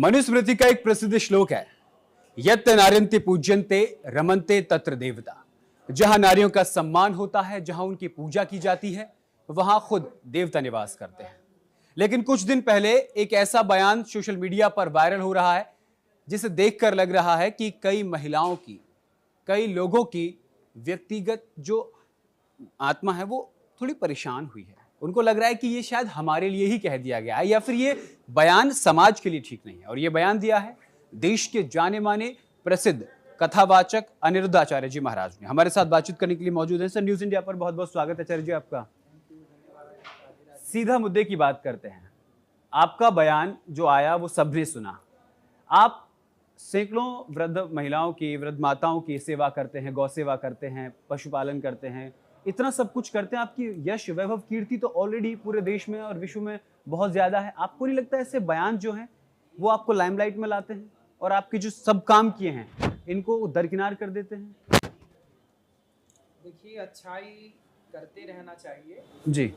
मनुस्मृति का एक प्रसिद्ध श्लोक है, यत् नार्यन्ते पूज्यन्ते रमन्ते तत्र देवता। जहां नारियों का सम्मान होता है, जहां उनकी पूजा की जाती है, वहां खुद देवता निवास करते हैं। लेकिन कुछ दिन पहले एक ऐसा बयान सोशल मीडिया पर वायरल हो रहा है जिसे देखकर लग रहा है कि कई महिलाओं की, कई लोगों की व्यक्तिगत जो आत्मा है वो थोड़ी परेशान हुई है। उनको लग रहा है कि ये शायद हमारे लिए ही कह दिया गया है या फिर ये बयान समाज के लिए ठीक नहीं है। और ये बयान दिया है देश के जाने माने प्रसिद्ध कथावाचक अनिरुद्धाचार्य जी महाराज ने। हमारे साथ बातचीत करने के लिए मौजूद हैं। सर, न्यूज इंडिया पर बहुत बहुत स्वागत है आचार्य जी आपका। सीधा मुद्दे की बात करते हैं। आपका बयान जो आया वो सबने सुना। आप सैकड़ों वृद्ध महिलाओं की, वृद्ध माताओं की सेवा करते हैं, गौ सेवा करते हैं, पशुपालन करते हैं, इतना सब कुछ करते हैं। आपकी यश, वैभव, कीर्ति तो ऑलरेडी पूरे देश में और विश्व में बहुत ज्यादा है। आपको नहीं लगता ऐसे बयान जो हैं वो आपको लाइमलाइट में लाते हैं और आपके जो सब काम किए हैं इनको दरकिनार कर देते हैं? देखिए, अच्छाई करते रहना चाहिए जी,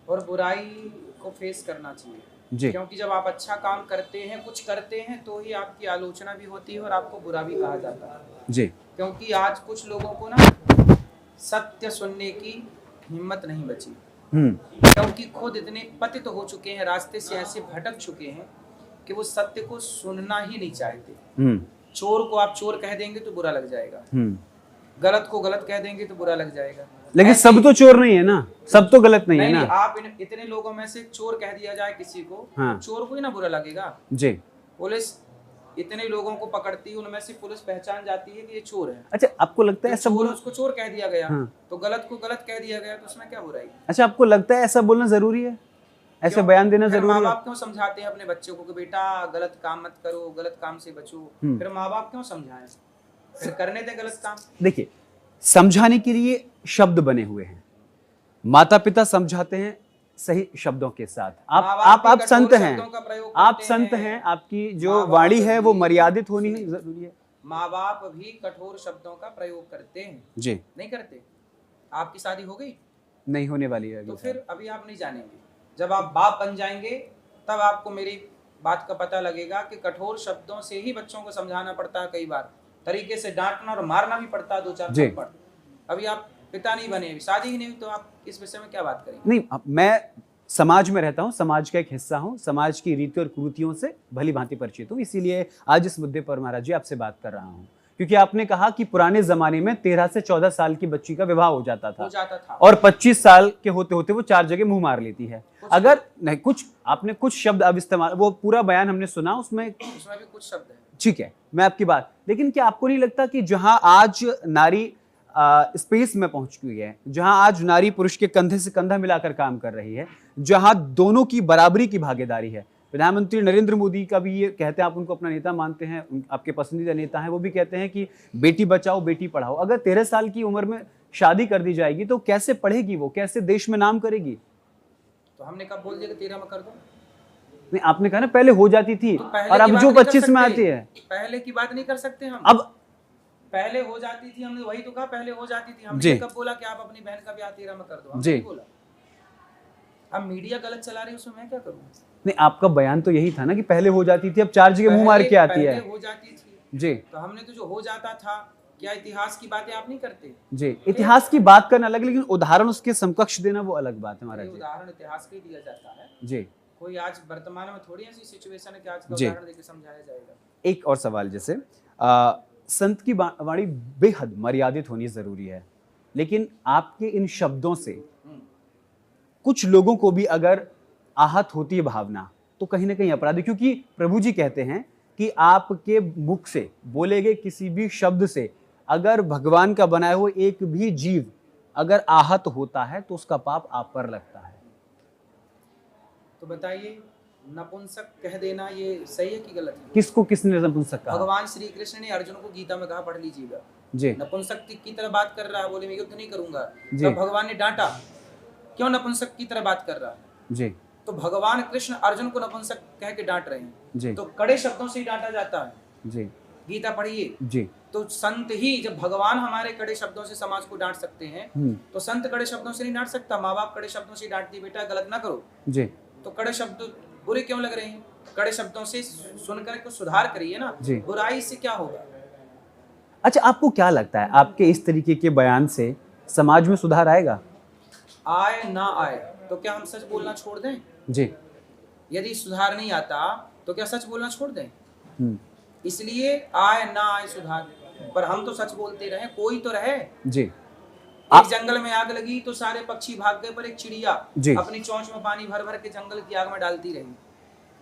और बुराई को फेस करना चाहिए जी, क्योंकि जब आप अच्छा काम करते हैं, कुछ करते हैं, तो ही आपकी आलोचना भी होती है और आपको बुरा भी कहा जाता है। जी, क्योंकि आज कुछ लोगों को ना सत्य सुनने की हिम्मत नहीं बची, क्योंकि खुद इतने पतित हो चुके हैं, रास्ते से ऐसे भटक चुके हैं कि वो सत्य को सुनना ही नहीं चाहते। चोर को आप चोर कह देंगे तो बुरा लग जाएगा, गलत को गलत कह देंगे तो बुरा लग जाएगा। लेकिन सब तो चोर नहीं है ना, सब तो गलत नहीं है ना। आप इतने लोगों में से चोर कह दिया जाए किसी को, हाँ। चोर को ही ना बुरा लगेगा। जी, पुलिस इतने लोगों को पकड़ती है, उनमें से पुलिस पहचान जाती है कि ये चोर है। अच्छा, आपको लगता है ऐसा चोर, बोलना, उसको चोर कह दिया गया, हाँ। तो गलत को गलत कह दिया गया, तो उसमें क्या बुराई? अच्छा, आपको लगता है ऐसा बोलना जरूरी है, ऐसे बयान देना जरूरी माँ है? बाप क्यों समझाते हैं अपने बच्चों को कि बेटा गलत काम मत करो, गलत काम से बचो? फिर माँ बाप क्यों समझाएं? फिर करने दें गलत काम। देखिए, समझाने के लिए शब्द बने हुए हैं, माता पिता समझाते हैं सही शब्दों के साथ। आप संत हैं, आप संत हैं, आपकी जो वाणी है वो मर्यादित होनी है, जरूरी है। माँ बाप भी कठोर शब्दों का प्रयोग करते हैं जी, नहीं करते? आपकी शादी हो गई? नहीं होने वाली है तो फिर अभी आप नहीं जानेंगे। जब आप बाप बन जाएंगे तब आपको मेरी बात का पता लगेगा कि कठोर शब्दों से ही बच्चों को समझाना पड़ता है, कई बार तरीके से डांटना और मारना भी पड़ता है, 2-4 थप्पड़। अभी आप पिता नहीं बने, शादी ही नहीं हुई, तो आप इस विषय में क्या बात करेंगे? नहीं, मैं समाज में रहता हूँ, समाज का एक हिस्सा हूँ, समाज की रीति और कुरीतियों से भली भांति परिचित हूँ, इसीलिए आज इस मुद्दे पर महाराज जी आपसे बात कर रहा हूँ। क्योंकि आपने कहा कि पुराने जमाने में 13 से 14 साल की बच्ची का विवाह हो जाता था और 25 साल के होते होते वो 4 जगह मुंह मार लेती है। अगर नहीं, कुछ आपने कुछ शब्द अब इस्तेमाल, वो पूरा बयान हमने सुना, उसमें भी कुछ शब्द है। ठीक है, मैं आपकी बात, लेकिन क्या आपको नहीं लगता कि जहां आज नारी स्पेस में पहुंच गई है, जहां आज नारी पुरुष के कंधे से कंधा मिलाकर काम कर रही है, जहां दोनों की बराबरी की भागीदारी है, प्रधानमंत्री नरेंद्र मोदी का भी ये कहते हैं, आप उनको अपना नेता मानते हैं, आपके पसंदीदा नेता हैं, वो भी कहते हैं कि बेटी बचाओ बेटी पढ़ाओ। अगर 13 साल की उम्र में शादी कर दी जाएगी तो कैसे पढ़ेगी वो, कैसे देश में नाम करेगी? तो हमने कब बोल दिया कि 13 में कर दो? नहीं, आपने कहा ना पहले हो जाती थी तो और अब जो 25 में आती है। पहले की बात नहीं कर सकते हम। अब पहले हो जाती थी, हमने वही तो कहा, पहले हो जाती थी। हमने कब बोला कि आप अपनी बहन का ब्याह 13 में कर दो? हमने बोला। अब मीडिया गलत चला रही है, उसमें मैं क्या करूं? नहीं, आपका बयान तो यही था ना कि पहले हो जाती थी, अब 4 जगह मुंह मार के आती है। हो जाती थी जी, तो हमने तो जो हो जाता था, क्या इतिहास की बातें आप नहीं करते? जी, इतिहास की बात करना अलग, लेकिन उदाहरण उसके समकक्ष देना वो अलग बात है महाराज जी। उदाहरण इतिहास के दिया जाता है जी, कोई आज वर्तमान में थोड़ी ऐसी सिचुएशन है कि आज का उदाहरण देके समझाया जाएगा। एक और सवाल, जैसे संत की वाणी बेहद मर्यादित होनी जरूरी है, लेकिन आपके इन शब्दों से कुछ लोगों को भी अगर आहत होती है भावना, तो कहीं ना कहीं अपराध है। क्योंकि प्रभु जी कहते हैं कि आपके मुख से बोले गए किसी भी शब्द से अगर भगवान का बनाया हुआ एक भी जीव अगर आहत होता है तो उसका पाप आप पर लगता है। तो बताइए, नपुंसक कह देना ये सही है कि गलत है? किसको किसने नपुंसक कहा? भगवान श्री कृष्ण ने अर्जुन को गीता में कहा, पढ़ लीजिएगा जी। नपुंसक की तरह बात कर रहा है, बोले मैं युद्ध नहीं करूंगा, तो भगवान ने डांटा, क्यों नपुंसक की तरह बात कर रहा है? जी, तो भगवान कृष्ण अर्जुन को नपुंसक कह के डांट रहे हैं जी, तो कड़े शब्दों से ही डांटा जाता है। जी, गीता पढ़िए जी, तो संत ही, जब भगवान हमारे कड़े शब्दों से समाज को डांट सकते हैं तो संत कड़े शब्दों से नहीं डांट सकता। माँ बाप कड़े शब्दों से डांट दी, बेटा गलत ना करो, जी, तो कड़े शब्द बुरे क्यों लग रहे हैं? कड़े शब्दों से सुनकर के सुधार करिए ना, जी। बुराई से क्या होगा। अच्छा, आपको क्या लगता है आपके इस तरीके के बयान से समाज में सुधार आएगा? आए ना आए तो क्या हम सच बोलना छोड़ दें? जी। यदि सुधार नहीं आता तो क्या सच बोलना छोड़ दें? हम्म, इसलिए आए ना आए सुधार, पर हम तो सच बोलते रहे, कोई तो रहे। जी। एक जंगल में आग लगी तो सारे पक्षी भाग गए, पर एक चिड़िया जी। अपनी चोंच में पानी भर भर के जंगल की आग में डालती रही।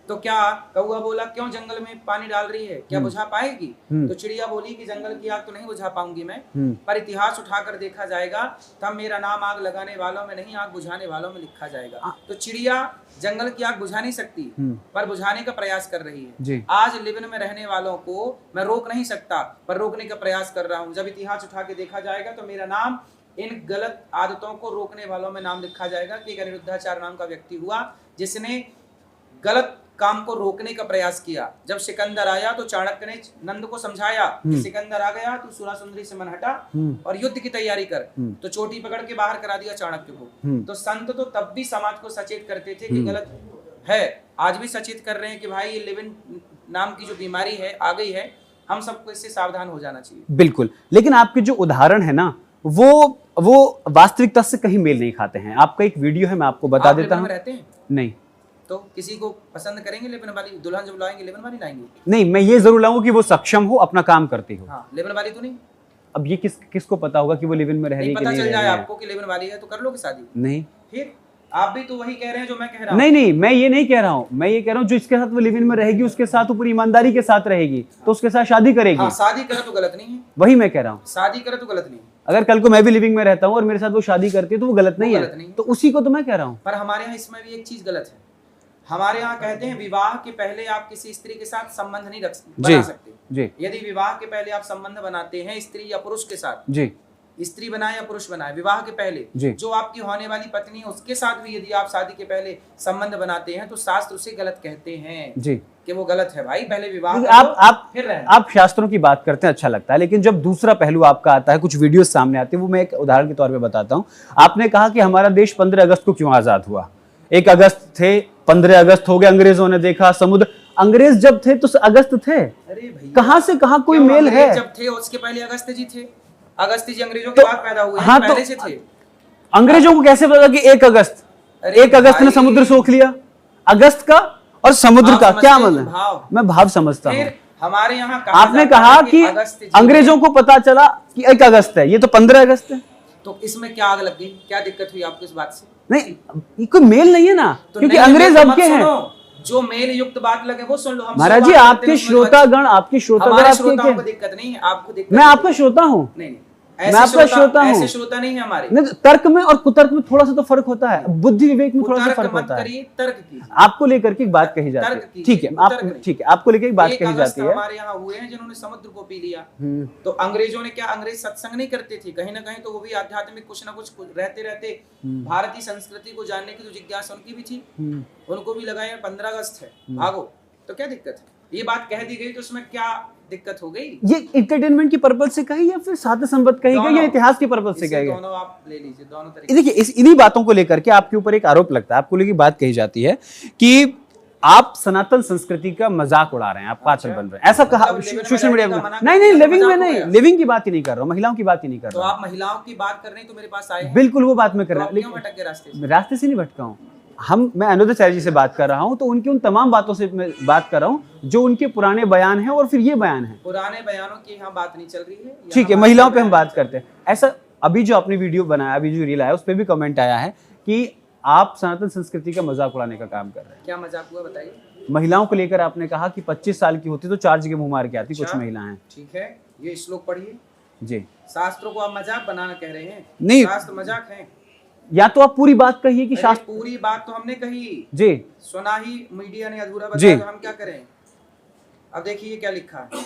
तो क्या कौवा बोला क्यों जंगल में पानी डाल रही है, क्या बुझा पाएगी? तो चिड़िया बोली कि जंगल की आग तो नहीं बुझा पाऊंगी मैं, पर इतिहास उठाकर देखा जाएगा तब मेरा नाम आग लगाने वालों में नहीं, आग बुझाने वालों में लिखा जाएगा। तो चिड़िया जंगल की आग बुझा नहीं सकती, पर बुझाने का प्रयास कर रही है। जी। आज लिबिन में रहने वालों को मैं रोक नहीं सकता, पर रोकने का प्रयास कर रहा हूँ। जब इतिहास उठा के देखा जाएगा तो मेरा नाम इन गलत आदतों को रोकने वालों में नाम लिखा जाएगा कि एक अनिरुद्धाचार्य नाम का व्यक्ति हुआ जिसने गलत काम को रोकने का प्रयास किया। जब सिकंदर आया तो चाणक्य ने नंद को समझाया कि सिकंदर आ गया तू सुरा सुंदरी से मन हटा और युद्ध की तैयारी कर, तो चोटी पकड़ के बाहर करा दिया चाणक्य को। तो संत तो तब भी समाज को सचेत करते थे कि गलत है, आज भी सचेत कर रहे हैं कि भाई ये लिविन नाम की जो बीमारी है आ गई है, हम सबको इससे सावधान हो जाना चाहिए। बिल्कुल, लेकिन आपके जो उदाहरण है ना वो वास्तविकता से कहीं मेल नहीं खाते हैं। आपका एक वीडियो है, मैं आपको बता आप देता लिबिन हूँ। में रहते हैं नहीं तो किसी को पसंद करेंगे लिबिन वाली दुल्हन, जब लाएंगे लिबिन वाली लाएंगे? नहीं, मैं ये जरूर लाऊंगा कि वो सक्षम हो, अपना काम करती हो। हाँ, लिबिन वाली तो नहीं। अब ये किसको पता होगा कि वो लिव इन में रह रही नहीं है कि पता नहीं चल रह जाए रही है? आपको कि लिबिन वाली है तो कर लोगे शादी? नहीं फिर आप भी तो वही कह रहे हैं जो मैं कह रहा हूँ। नहीं नहीं, मैं ये नहीं कह रहा हूँ। मैं ये कह रहा हूँ जो इसके साथ वो लिव इन में रहेगी उसके साथ वो पूरी ईमानदारी के साथ रहेगी तो उसके साथ शादी करेगी। हाँ, शादी करे तो गलत नहीं है, वही मैं कह रहा हूँ। शादी करे तो गलत नहीं है, अगर कल को मैं भी लिविंग में रहता हूँ और मेरे साथ वो शादी करती है तो वो गलत नहीं गलत है, नहीं। तो उसी को तो मैं कह रहा हूँ। पर हमारे यहाँ इसमें भी एक चीज गलत है। हमारे यहाँ कहते हैं विवाह के पहले आप किसी स्त्री के साथ संबंध नहीं बना सकते। जी यदि विवाह के पहले आप संबंध बनाते हैं स्त्री या पुरुष के साथ, जी स्त्री बनाए या पुरुष बनाए, विवाह के पहले जी। जो आपकी होने वाली पत्नी है उसके साथ भी यदि आप शादी के पहले संबंध बनाते हैं तो शास्त्र उसे गलत कहते हैं जी कि वो गलत है। भाई पहले विवाह क्योंकि करो, आप फिर रहना। आप शास्त्रों की बात करते हैं, अच्छा लगता है, लेकिन जब दूसरा पहलू आपका आता है, कुछ वीडियो सामने आती है, वो मैं एक उदाहरण के तौर पे बताता हूँ। आपने कहा कि हमारा देश 15 अगस्त को क्यों आजाद हुआ। 1 अगस्त थे, 15 अगस्त हो गए, अंग्रेजों ने देखा समुद्र। अंग्रेज जब थे तो अगस्त थे, अरे भैया कहां से कहां कोई क्यों मेल अंग्रेज है? जब थे उसके पहले अगस्त जी थे। अगस्त जी अंग्रेजों के बाद पैदा हुए हैं, हाँ, पहले तो से थे। अंग्रेजों को कैसे पता कि 1 अगस्त अरे 1 अगस्त ने भाई, समुद्र सोख लिया? अगस्त का और समुद्र भाव का क्या समझते हैं, मतलब? भाव। मैं भाव समझता हूँ। फिर हमारे यहाँ आपने कहा कि अंग्रेजों को पता चला कि 1 अगस्त है, ये तो 15 अगस्त है। तो इसमें क्या आग लग गई, क्या दिक्कत हुई आपको इस बात से? नहीं, ये कोई मेल नहीं है ना, तो क्योंकि नहीं, अंग्रेज मेल तो अब के मत हैं। सुनो। जो मेल युक्त बात लगे वो सुन लो। हम महाराज सब जी, बात करते आपके हैं, उसमें श्रोतागण हमारे आपके श्रोताओं को क्या? दिक्कत नहीं है, आपको दिक्कत मैं है। आपका श्रोता हूँ। नहीं मैं आपका श्रोता हूँ। ऐसे श्रोता नहीं है हमारे। नहीं, तर्क में और कुतर्क में थोड़ा सा तो फर्क होता है, बुद्धि विवेक में थोड़ा सा तर्क फर्क मत होता है। करिए, तर्क कीजिए। आपको लेकर के एक बात कही जाती तर्क है, कीजिए, ठीक है, तर्क आप नहीं। ठीक है, आपको लेकर एक बात 1 कही अगस्त जाती है। हमारे यहाँ हुए हैं जिन्होंने समुद्र को पी लिया। तो अंग्रेजों ने क्या, अंग्रेज सत्संग नहीं करते थे कहीं ना कहीं, तो वो भी आध्यात्मिक कुछ ना कुछ रहते रहते भारतीय संस्कृति को जानने की जो जिज्ञासा उनकी भी थी, उनको भी लगाया 15 अगस्त है भागो, तो क्या दिक्कत है? ये बात कह दी गई तो उसमें क्या दिक्कत हो गई? ये एंटरटेनमेंट की पर्पज से कही या फिर साध्य संबद्ध कही गई या इतिहास की पर्पज से इसे कही गई? दोनों आप ले लीजिए, दोनों तरीके। देखिए, इन्हीं बातों को लेकर के आपके ऊपर एक आरोप लगता है, आपको लेकर बात कही जाती है कि आप सनातन संस्कृति का मजाक उड़ा रहे हैं, आप पाचन बन रहे हैं, ऐसा कहा मतलब लिविंग में सोशल मीडिया रहने पे। का मना नहीं कर नहीं, दिया, लिविंग में मजाक हो नहीं, गया। लिविंग की बात ही नहीं कर रहा हूँ, महिलाओं की बात ही नहीं कर तो रहा हूँ। आप महिलाओं की बात कर रहे हैं तो मेरे पास आए हैं। बिल्कुल वो बात मैं कर तो रहा आप हूँ, क्यों भटक गए रास्ते से? लेकिन रास्ते से नहीं भटका हूँ। मैं अनिरुद्धाचार्य जी से बात कर रहा हूँ, तो उनकी उन तमाम बातों से मैं बात कर रहा हूँ जो उनके पुराने बयान हैं और फिर ये बयान है। पुराने बयानों की यहाँ बात नहीं चल रही है। यहाँ ठीक है, बात महिलाओं कर पे हम रहे बात हैं। करते हैं। ऐसा अभी जो आपने वीडियो बनाया, अभी जो रील आया, उस पर भी कमेंट आया है कि आप सनातन संस्कृति का मजाक उड़ाने का काम कर रहे हैं। क्या मजाक हुआ बताइए? महिलाओं को लेकर आपने कहा कि 25 साल की होती तो 4 जगह मुंह मार के आती कुछ अच्छा। महिलाएं। ठीक है, ये श्लोक पढ़िए। जी शास्त्रों को आप मजाक बनाना कह रहे हैं? नहीं। शास्त्र मजाक है? या तो आप पूरी बात कहिए कि अरे शास्त्र। पूरी बात तो हमने कही, जी सुना ही मीडिया ने अधूरा जी। बताया तो हम क्या करें? अब देखिए क्या लिखा है,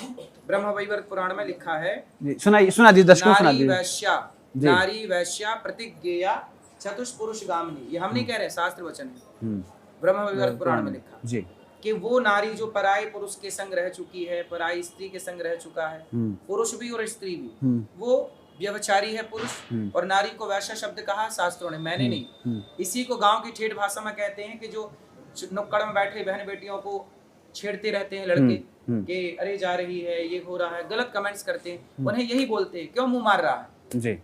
ब्रह्म वैवर्त पुराण में लिखा है, जी, सुना दीजिए दर्शकों, सुना नारी दीजिए। वैश्या, जी। नारी वैश्या प्रतिज्ञेया चतुष्पुरुष गामिनी। ये हम नहीं कह रहे, शास्त्र वचन है, ब्रह्म वैवर्त पुराण में लिखा जी कि वो नारी जो पराये पुरुष के संग रह चुकी है, पराई स्त्री के संग रह चुका है, पुरुष भी और स्त्री भी, वो व्यभिचारी है पुरुष। और नारी को वैश्या शब्द कहा शास्त्रों ने, मैंने नहीं। इसी को गांव की ठेठ भाषा में कहते हैं कि जो नुक्कड़ में बैठे बहन बेटियों को छेड़ते रहते हैं लड़के कि अरे जा रही है, ये हो रहा है, गलत कमेंट्स करते हैं, उन्हें यही बोलते हैं क्यों मुंह मार रहा है। जी,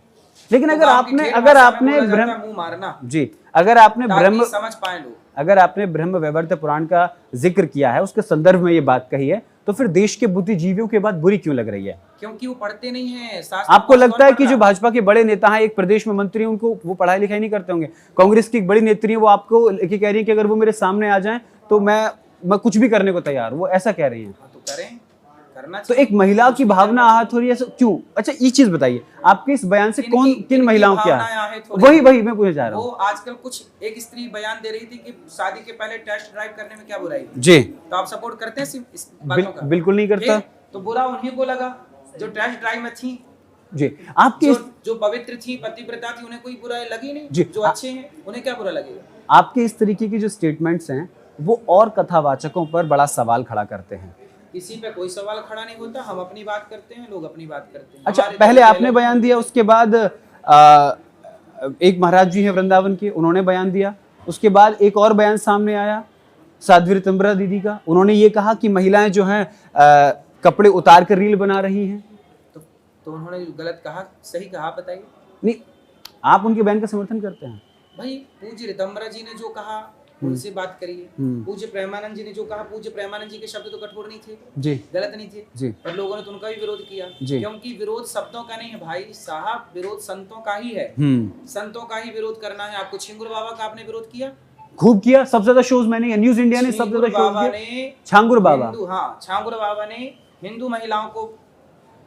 लेकिन तो अगर गाँव की आपने ठेठ अगर भाषा में आपने बोला जाता ब्रह्म है मुंह मारना, जी अगर आपने ताकि ब्रह्म समझ पाए लोग। अगर आपने ब्रह्म वैवर्त पुराण का जिक्र किया है, उसके संदर्भ में ये बात कही है, तो फिर देश के बुद्धिजीवियों के बाद बुरी क्यों लग रही है? क्योंकि वो पढ़ते नहीं है शास्त्र। आपको लगता है कि जो भाजपा के बड़े नेता हैं, एक प्रदेश में मंत्री, उनको वो पढ़ाई लिखाई नहीं करते होंगे? कांग्रेस की एक बड़ी नेत्री है, वो आपको लेके कह रही है कि अगर वो मेरे सामने आ जाएं तो मैं कुछ भी करने को तैयार हूं, वो ऐसा कह रही हैं। तो करें, करना तो एक महिला की भावना आहत हो रही है, क्यों? अच्छा, ये चीज बताइए, आपके इस बयान से किन महिलाओं क्या है? वही मैं पूछना चाह रहा हूँ। वो आजकल कुछ एक स्त्री बयान दे रही थी कि शादी के पहले टेस्ट ड्राइव करने में क्या बुराई है। जी, तो आप सपोर्ट करते हैं इस बातों का? बिल्कुल नहीं करता। तो बुरा उन्हीं को लगा जो टेस्ट ड्राइव में थी। जी, आपके जो पवित्र थी, पतिव्रता थी, उन्हें कोई बुराई लगी नहीं। जी, जो अच्छे हैं उन्हें क्या बुरा लगेगा? आपके इस तरीके की जो स्टेटमेंट्स हैं, वो और कथावाचकों पर बड़ा सवाल खड़ा करते हैं। किसी पे कोई सवाल खड़ा नहीं होता, हम अपनी बात करते हैं, लोग अपनी बात करते हैं। अच्छा, पहले आपने बयान दिया, उसके बाद एक महाराज जी हैं वृंदावन के, उन्होंने बयान दिया, उसके बाद एक और बयान सामने आया साध्वी ऋतंबरा दीदी का। उन्होंने ये कहा कि महिलाएं जो हैं कपड़े उतार कर रील बना रही हैं। तो उन्होंने गलत कहा, सही कहा, बताइए? नहीं, आप उनके बयान का समर्थन करते हैं? भाई, पूज्य ऋतंबरा जी ने जो कहा उनसे बात करिए। पूज्य प्रेमानंद जी ने जो कहा, पूज्य प्रेमानंद जी के शब्द तो कठोर नहीं थे जी, गलत नहीं थे जी, और लोगों ने तो उनका भी विरोध किया जी। क्योंकि विरोध शब्दों का नहीं है भाई साहब, विरोध संतों का ही है। संतों का ही विरोध करना है आपको। छिंगुर बाबा का आपने विरोध किया, खूब किया। सबसे ज्यादा शोज मैंने न्यूज इंडिया ने सबसे ज्यादा शोज किए। छांगुर बाबा, हाँ, छांगुर बाबा ने हिंदू महिलाओं को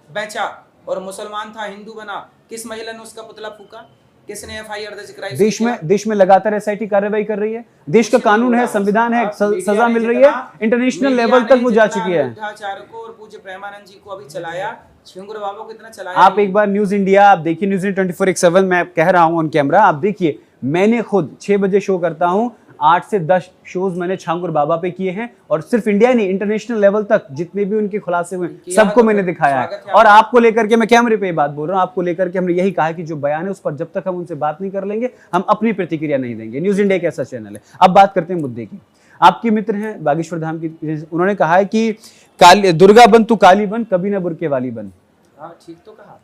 बेचा और मुसलमान था, हिंदू बना। किस महिला ने उसका पुतला फूका? किसने एफआईआर दर्ज कराई? देश में लगातार एसआईटी कार्रवाई कर रही है। देश का कानून है, संविधान है, सजा मिल रही है, इंटरनेशनल लेवल तक वो जा चुकी है। को और पूज्य प्रेमानंद जी को अभी चलाया, छिंगुर बाबा को इतना चलाया। आप एक बार न्यूज इंडिया आप देखिए, न्यूज इंडिया 24/7 मैं कह रहा हूं ऑन कैमरा, आप देखिए। मैंने खुद 6 बजे शो करता हूं, 8 से 10 शोज मैंने छांगुर बाबा पे किए हैं, और सिर्फ इंडिया नहीं, इंटरनेशनल लेवल तक जितने भी उनके खुलासे हुए सबको मैंने दिखाया है। और आपको लेकर के मैं कैमरे पे बात बोल रहा हूँ, आपको लेकर के हमने यही कहा है कि जो बयान है उस पर जब तक हम उनसे बात नहीं कर लेंगे, हम अपनी प्रतिक्रिया नहीं देंगे। न्यूज इंडिया एक ऐसा चैनल है। अब बात करते हैं मुद्दे की। आपके मित्र हैं बागेश्वर धाम की, उन्होंने कहा है कि दुर्गा बन तू काली बन, कभी ना बुरके वाली बन। हाँ, ठीक तो कहा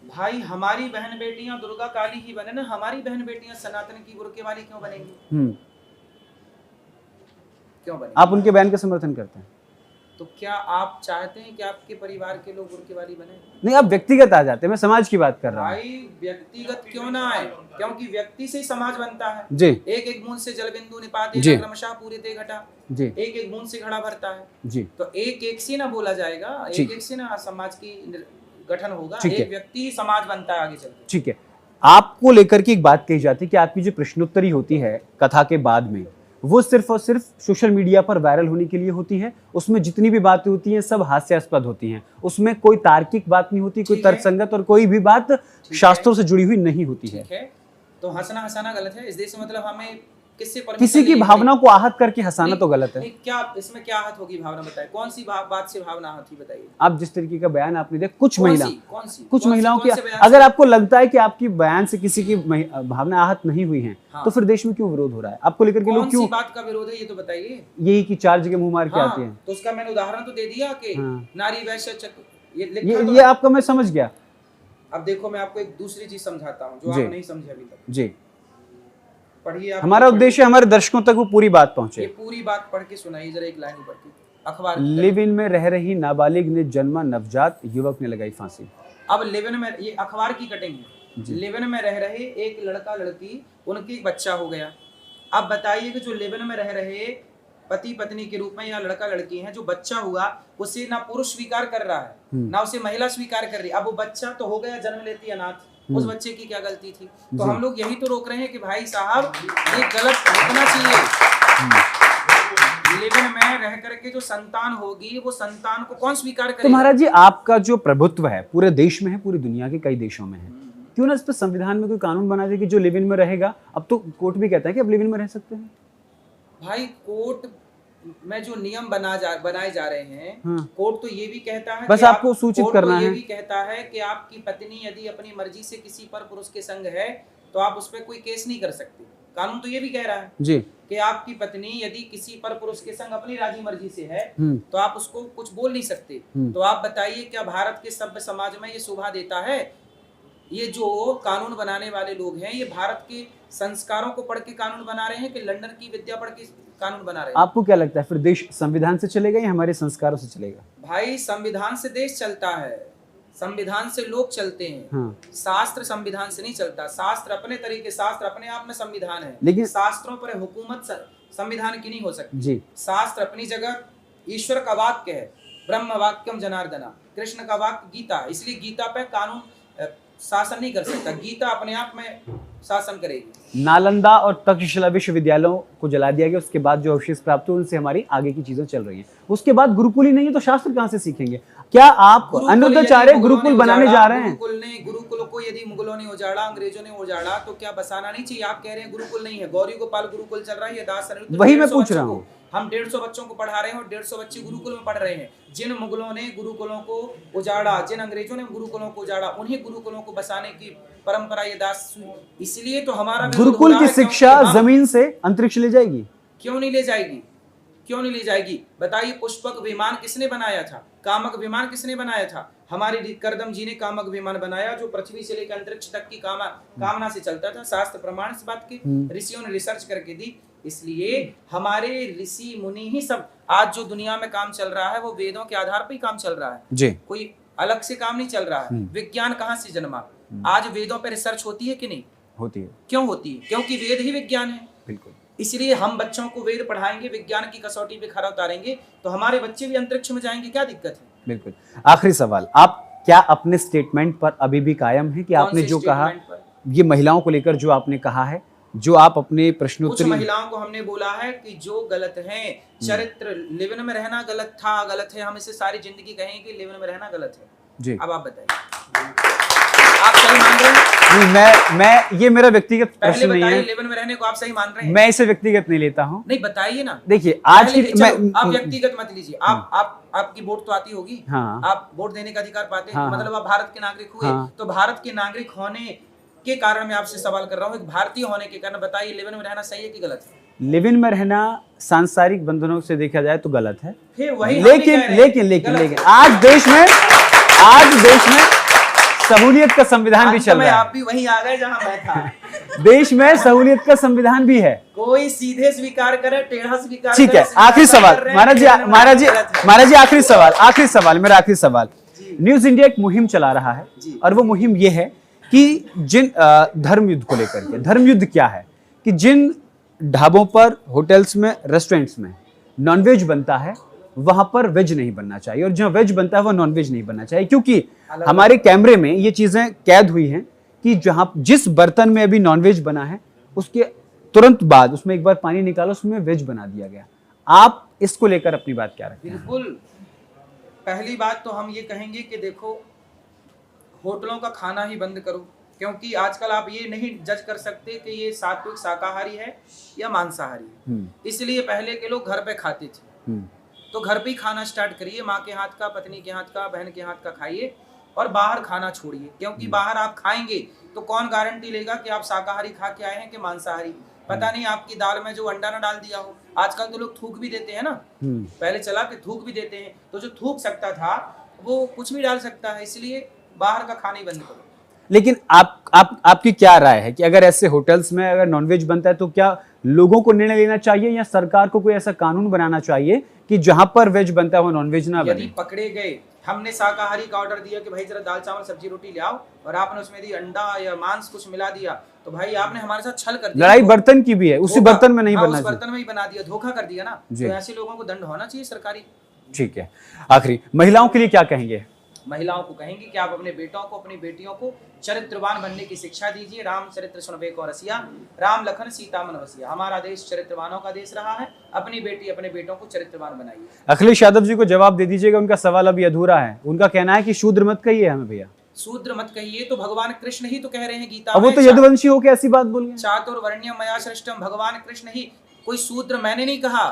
भाई। हमारी बहन बेटियां दुर्गा काली ही बने ना, हमारी बहन बेटियां सनातन की बुरके वाली क्यों बनेंगी? क्यों बनेंगी? आप उनके बयान का समर्थन करते हैं? तो क्या आप चाहते हैं कि आपके परिवार के लोग बुरके वाली बने? नहीं, आप व्यक्तिगत आ जाते हैं, मैं समाज की बात कर रहा हूँ। भाई, व्यक्तिगत क्यों ना आए, क्योंकि व्यक्ति से ही समाज बनता है जी। एक एक बूंद से जल बिंदु निपाते हैं, क्रमशः पूरे ते घटा जी। एक एक बूंद से घड़ा भरता है जी। तो एक एक से ना बोला जाएगा, एक एक से ना समाज की गठन होगा, एक व्यक्ति समाज बनता है आगे चलकर। ठीक है, आपको लेकर के एक बात कही जाती है कि आपकी जो प्रश्नोत्तरी होती है कथा के बाद में, वो सिर्फ और सिर्फ सोशल मीडिया पर वायरल होने के लिए होती है। उसमें जितनी भी बातें होती हैं सब हास्यास्पद होती हैं, उसमें कोई तार्किक बात नहीं होती, कोई तर्कसंगत और कोई भी बात शास्त्रों से जुड़ी हुई नहीं होती है। तो हंसना हंसाना गलत है इस देश में, मतलब हमें किसी की भावना को आहत करके हंसाना तो गलत है। क्या इसमें क्या आहत होगी भावना, बताइए? कौन सी बात से भावना आहत हुई, बताइए? आप जिस तरीके का बयान आपने दिया, कुछ महिलाओं की, अगर आपको लगता है कि आपकी बयान से किसी की भावना आहत नहीं हुई है, तो फिर देश में क्यों विरोध हो रहा है? आपको लेकर के लोग क्यों, बात का विरोध है ये तो बताइए? यही कि 4 जगह मुंह मार के आती है। तो उसका मैंने उदाहरण तो दे दिया कि नारी वैश्य ये आपका मैं समझ गया। अब देखो, मैं आपको एक दूसरी चीज समझाता हूँ जो आप नहीं समझे अभी तक जी। पढ़िए, हमारा उद्देश्य हमारे दर्शकों तक वो पूरी बात पहुंचे। ये पूरी बात पढ़ के सुनाइए जरा, एक लाइन ऊपर की अखबार। लिव इन में रह रही नाबालिग ने जन्मा नवजात युवक ने लगाई फांसी। अब लिव इन में, ये अखबार की कटिंग है। लिव इन में रह रहे एक लड़का लड़की, उनकी एक बच्चा हो गया। अब बताइए कि जो लिव इन में रह रहे पति पत्नी के रूप में या लड़का लड़की हैं, जो बच्चा हुआ उसे ना पुरुष स्वीकार कर रहा है ना उसे महिला स्वीकार कर रही। अब वो बच्चा तो हो गया जन्म लेती अनाथ, उस बच्चे की क्या गलती थी? तो हम लोग यही तो रोक रहे हैं कि भाई साहब ये गलत होना चाहिए। लिव-इन में रह करके जो संतान होगी वो संतान को कौन स्वीकार करेगा? तो महाराज जी, आपका जो प्रभुत्व है पूरे देश में है, पूरी दुनिया के कई देशों में है, क्यों ना इस पर संविधान में कोई कानून बना दे कि जो लिव इन में रहेगा, अब तो कोर्ट भी कहता है कि अब लिव इन में रह सकते हैं। भाई, कोर्ट में जो नियम बनाए जा रहे हैं, कोर्ट तो ये भी कहता है, बस आपको सूचित करना है। ये भी कहता है कि आपकी पत्नी यदि अपनी मर्जी से किसी पर पुरुष के संग है तो आप उस पर कोई केस नहीं कर सकते। कानून तो ये भी कह रहा है जी कि आपकी पत्नी यदि किसी पर पुरुष के संग अपनी राजी मर्जी से है तो आप उसको कुछ बोल नहीं सकते। तो आप बताइए क्या भारत के सभ्य समाज में ये शोभा देता है? ये जो कानून बनाने वाले लोग हैं ये भारत के संस्कारों को पढ़ के कानून बना रहे हैं कि लंदन की विद्या पढ़ के कानून बना रहे हैं? आपको क्या लगता है फिर देश संविधान से चलेगा या हमारे संस्कारों से चलेगा? भाई संविधान से देश चलता है, संविधान से लोग चलते हैं। हाँ। शास्त्र संविधान से नहीं चलता। शास्त्र अपने तरीके, शास्त्र अपने आप में संविधान है, लेकिन शास्त्रों पर हुकूमत संविधान की नहीं हो सकती जी। शास्त्र अपनी जगह ईश्वर का वाक्य है, ब्रह्म वाक्यम जनार्दना, कृष्ण का वाक्य गीता, इसलिए गीता पे कानून शासन नहीं कर सकता, गीता अपने आप में शासन करेगी। नालंदा और तक्षशिला विश्वविद्यालयों को जला दिया गया, उसके बाद जो अवशेष प्राप्त हुए उनसे हमारी आगे की चीजें चल रही हैं। उसके बाद गुरुकुल ही नहीं है तो शास्त्र कहाँ से सीखेंगे? क्या आप अनिरुद्धाचार्य गुरुकुल बनाने जा रहे हैं? गुरुकुल को यदि मुगलों ने उजाड़ा, अंग्रेजों ने उजाड़ा तो क्या बसाना नहीं चाहिए? आप कह रहे हैं गुरुकुल नहीं है, गौरी गोपाल गुरुकुल चल रहा है, दास अनिरुद्ध, वही मैं पूछ रहा हूँ। हम 150 बच्चों को पढ़ा रहे हैं और 150 बच्चे गुरुकुल में पढ़ रहे हैं। जिन मुगलों ने गुरुकुलों को उजाड़ा, जिन अंग्रेजों ने गुरुकुलों को उजाड़ा, उन्हीं गुरुकुलों को बसाने की परंपरा ये दास, इसलिए तो हमारा गुरुकुल की शिक्षा जमीन से अंतरिक्ष ले जाएगी? क्यों नहीं ले जाएगी? क्यों नहीं ले जाएगी? बताइए, पुष्पक विमान किसने बनाया था? कामक विमान किसने बनाया था? हमारे करदम जी ने कामक विमान बनाया जो पृथ्वी से लेकर अंतरिक्ष तक की कामना से चलता था। शास्त्र प्रमाण इस बात के, ऋषियों ने रिसर्च करके दी। इसलिए हमारे ऋषि मुनि ही सब, आज जो दुनिया में काम चल रहा है वो वेदों के आधार पर ही काम चल रहा है जी। कोई अलग से काम नहीं चल रहा है। विज्ञान कहाँ से जन्मा? आज वेदों पर रिसर्च होती है कि नहीं होती है? क्यों होती है? क्योंकि वेद ही विज्ञान है। बिल्कुल। इसलिए हम बच्चों को वेद पढ़ाएंगे, विज्ञान की कसौटी पे खरा उतारेंगे तो हमारे बच्चे भी अंतरिक्ष में जाएंगे, क्या दिक्कत है? बिल्कुल। आखिरी सवाल, आप क्या अपने स्टेटमेंट पर अभी भी कायम है कि आपने जो कहा, ये महिलाओं को लेकर जो आपने कहा है, जो आप अपने प्रश्नोत्तरी, कुछ महिलाओं को हमने बोला है कि जो गलत है, चरित्र, लिव इन में रहना गलत था, गलत है, हम इसे सारी जिंदगी कहेंगे कि लिव इन में रहना गलत है जी। अब आप बताइए, आप सही मान रहे हैं? नहीं, मैं ये मेरा व्यक्तिगत प्रश्न नहीं है। लिव इन में रहने को आप सही मान रहे हैं? मैं इसे व्यक्तिगत नहीं लेता हूँ। नहीं, बताइए ना। देखिए आज की आप व्यक्तिगत मत लीजिए। आपकी वोट तो आती होगी, हाँ। आप वोट देने का अधिकार पाते हैं, हाँ। मतलब आप भारत के नागरिक हुए, हाँ। तो भारत के नागरिक होने के कारण मैं आपसे सवाल कर रहा हूँ, एक भारतीय होने के कारण बताइए, लिव इन में रहना सही है कि गलत है? लिव इन में रहना सांसारिक बंधनों से देखा जाए तो गलत है। फिर वही लेकिन आज देश में सहूलियत का संविधान भी चल रहा है। आप भी वहीं आ गए जहां मैं था। देश में सहूलियत का संविधान भी है। कोई सीधे स्वीकार करे, टेढ़ा स्वीकार करे। ठीक है, आखिरी सवाल महाराज जी आखिरी सवाल मेरा आखिरी सवाल। न्यूज इंडिया एक मुहिम चला रहा है और वो मुहिम ये है कि जिन धर्म युद्ध को लेकर के, धर्म युद्ध क्या है कि जिन ढाबों पर, होटल्स में, रेस्टोरेंट्स में नॉनवेज बनता है वहां पर वेज नहीं बनना चाहिए, और जहां वेज बनता है वह नॉनवेज नहीं बनना चाहिए, क्योंकि हमारे कैमरे में ये चीजें कैद हुई हैं कि जहां जिस बर्तन में अभी नॉनवेज बना है उसके तुरंत बाद उसमें एक बार पानी निकालो, उसमें वेज बना दिया गया। आप इसको लेकर अपनी बात क्या रखते हैं? बिल्कुल, पहली बात तो हम ये कहेंगे कि देखो, होटलों का खाना ही बंद करो, क्योंकि आजकल आप ये नहीं जज कर सकते कि ये सात्विक शाकाहारी है या मांसाहारी है। इसलिए पहले के लोग घर पे खाते थे, तो घर पे ही खाना स्टार्ट करिए। माँ के हाथ का, पत्नी के हाथ का, बहन के हाथ का खाइए और बाहर खाना छोड़िए, क्योंकि बाहर आप खाएंगे तो कौन गारंटी लेगा कि आप शाकाहारी खा के आए हैं कि मांसाहारी? पता नहीं आपकी दाल में जो अंडा ना डाल दिया हो। आजकल तो लोग थूक भी देते हैं ना, पहले चला के थूक भी देते हैं, तो जो थूक सकता था वो कुछ भी डाल सकता है। इसलिए बाहर का खाना ही बंद करो। लेकिन आपकी क्या राय है कि अगर ऐसे होटल्स में अगर नॉनवेज बनता है तो क्या लोगों को निर्णय लेना चाहिए या सरकार को कोई ऐसा कानून बनाना चाहिए कि जहां पर वेज बनता है वो नॉनवेज ना बने? यदि पकड़े गए, हमने शाकाहारी का ऑर्डर दिया कि भाई जरा दाल चावल सब्जी रोटी ले आओ, और आपने उसमें दी अंडा या मांस कुछ मिला दिया, तो भाई आपने हमारे साथ छल कर दिया। लड़ाई बर्तन की भी है, उसी बर्तन में नहीं बनना चाहिए, उस बर्तन में ही बना दिया, धोखा कर दिया ना। तो ऐसे लोगों को दंड होना चाहिए सरकारी। ठीक है, आखिरी महिलाओं के लिए क्या कहेंगे? महिलाओं को कहेंगे कि आप अपने बेटों को, अपनी बेटियों को चरित्रवान बनने की शिक्षा दीजिए। राम चरित्र सुनबे को रसिया, राम लखन सीता मन बसिया। हमारा देश चरित्रवानों का देश रहा है, अपनी बेटी, अपने बेटों को चरित्रवान बनाइए। अखिलेश यादव जी को जवाब दे दीजिएगा, उनका सवाल अभी अधूरा है। उनका कहना है कि शूद्र मत कहिए हमें भैया। शूद्र मत कहिए तो भगवान कृष्ण ही तो कह रहे हैं गीता में। वो तो यदुवंशी होकर ऐसी बात बोल गए। चातुर्वर्ण्यम मया सृष्टम, भगवान कृष्ण ही। कोई शूद्र मैंने नहीं कहा,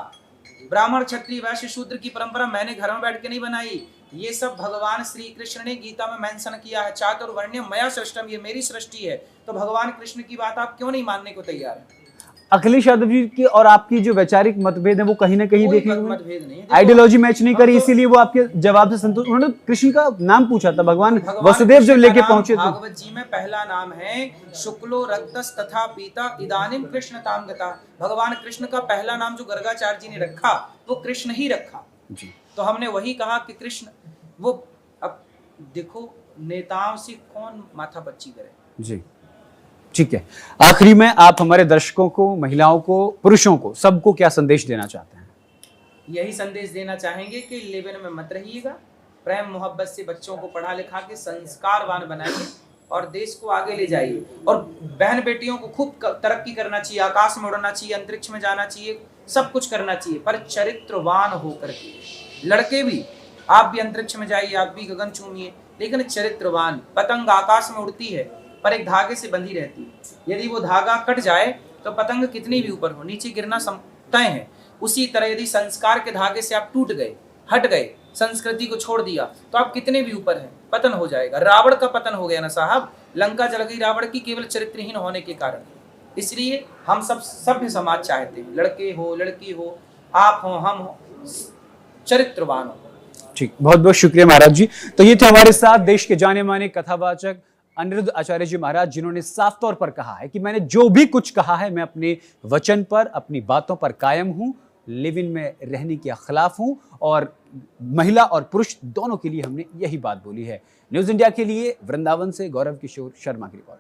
ब्राह्मण क्षत्रिय वैश्य शूद्र की परंपरा मैंने घर में बैठ के नहीं बनाई, ये सब भगवान श्री कृष्ण ने गीता में मेंशन किया है। चातुर्वर्ण्यम मया सृष्टम, ये मेरी सृष्टि है। तो भगवान कृष्ण की बात आप क्यों नहीं मानने को तैयार हैं? अखिलेश यादव जी की और आपकी जो वैचारिक मतभेद है वो कहीं ना कहीं कोई देखने को मतभेद नहीं है। देखो, आइडियोलॉजी मैच नहीं हम करी, तो- इसीलिए वो आपके जवाब से संतुष्ट। उन्होंने कृष्ण का नाम पूछा था, भगवान भगवान वसुदेव जब कृष्ण लेके का नाम पहुंचे थे। भागवत जी में पहला नाम है शुक्लो रक्तस तथा पीता इदानीम कृष्ण ताम गता। भगवान कृष्ण का पहला नाम जो गर्गाचार्य जी ने रखा वो कृष्ण ही रखा जी तो हमने वही कहा कि कृष्ण वो। अब देखो नेताओं से कौन माथापच्ची करे। जी ठीक है, आखिरी में आप हमारे दर्शकों को, महिलाओं को, पुरुषों को, सबको क्या संदेश देना चाहते हैं? यही संदेश देना चाहेंगे कि लेवन में मत रहिएगा, प्रेम मोहब्बत से बच्चों को पढ़ा लिखा के संस्कारवान बनाइए और देश को आगे ले जाइए। और बहन बेटियों को खूब तरक्की करना चाहिए, आकाश में उड़ना चाहिए, अंतरिक्ष में जाना चाहिए, सब कुछ करना चाहिए, पर चरित्रवान होकर के। लड़के भी, आप भी अंतरिक्ष में जाइए, आप भी गगन चूमिए, लेकिन चरित्रवान। पतंग आकाश में उड़ती है पर एक धागे से बंधी रहती है, यदि वो धागा कट जाए तो पतंग कितनी भी ऊपर हो नीचे गिरना तय है। उसी तरह यदि संस्कार के धागे से आप टूट गए, हट गए, संस्कृति को छोड़ दिया, तो आप कितने भी ऊपर हैं, पतन हो जाएगा। रावण का पतन हो गया ना साहब, लंका जल गई रावण की केवल चरित्रहीन होने के कारण। इसलिए हम सब सभ्य समाज चाहते हैं, लड़के हो, लड़की हो, आप हो, हम हो, चरित्रवान हो। ठीक, बहुत बहुत शुक्रिया महाराज जी। तो ये थे हमारे साथ देश के जाने माने कथावाचक अनिरुद्ध आचार्य जी महाराज, जिन्होंने साफ तौर पर कहा है कि मैंने जो भी कुछ कहा है मैं अपने वचन पर, अपनी बातों पर कायम हूं, लिव इन में रहने के खिलाफ हूं, और महिला और पुरुष दोनों के लिए हमने यही बात बोली है। न्यूज इंडिया के लिए वृंदावन से गौरव किशोर शर्मा की रिपोर्ट।